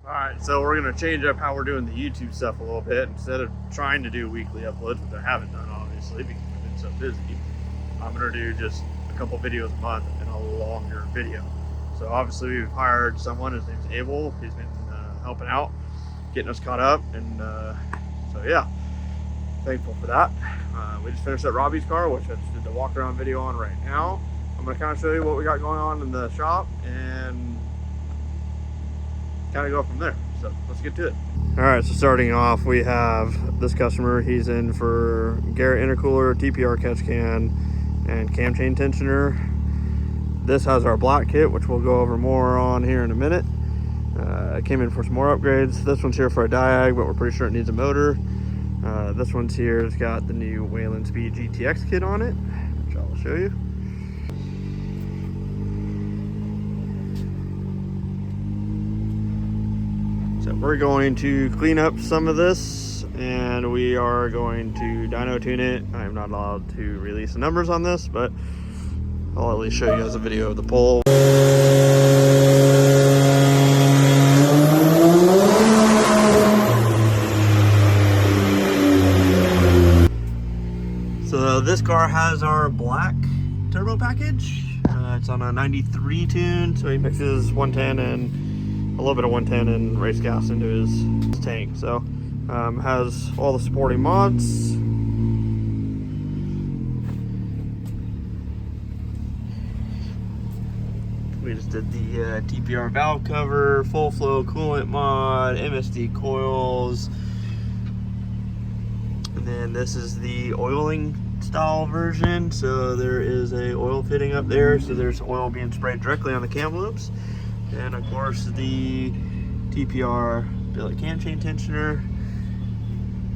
Alright, so we're going to change up how we're doing the YouTube stuff a little bit. Instead of trying to do weekly uploads, which I haven't done obviously because I've been so busy, I'm going to do just a couple videos a month and a longer video. So obviously we've hired someone, his name's Abel. He's been helping out, getting us caught up, and so yeah, thankful for that. We just finished up Robbie's car, which I just did the walk around video on right now. I'm going to kind of show you what we got going on in the shop and kind of go from there. So let's get to it. All right, so starting off, we have this customer. He's in for Garrett intercooler, TPR catch can, and cam chain tensioner. This has our black kit, which we'll go over more on here in a minute. Came in for some more upgrades. This one's here for a diag, but we're pretty sure it needs a motor. This one's here, it's got the new Wayland Speed GTX kit on it, which I'll show you. So we're going to clean up some of this, and we are going to dyno tune it. I'm not allowed to release the numbers on this, but I'll at least show you guys a video of the pole. So this car has our black turbo package. It's on a 93 tune, so he mixes 110 and a little bit of 110 and race gas into his tank. So has all the supporting mods. We just did the TPR valve cover, full flow coolant mod, MSD coils. And then this is the oiling style version. So there is a oil fitting up there. So there's oil being sprayed directly on the cam loops. And of course the TPR billet cam chain tensioner,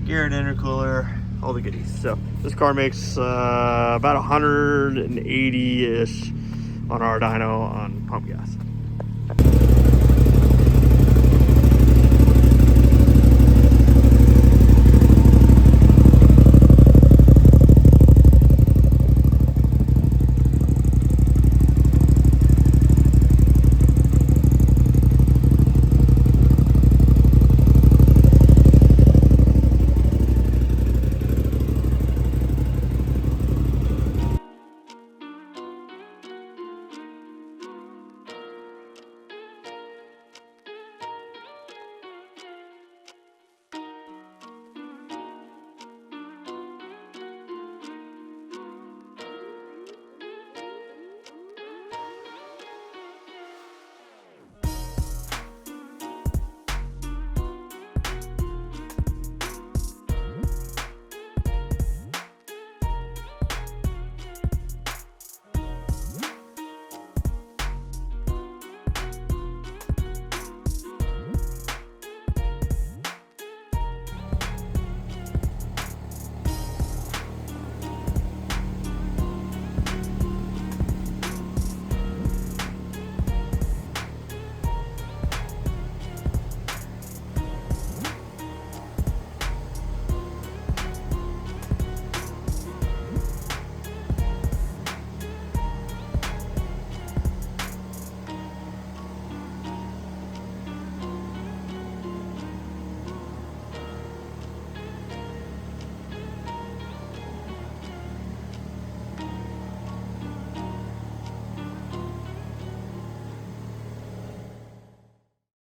Garrett intercooler, all the goodies. So this car makes about 180-ish on our dyno on pump gas.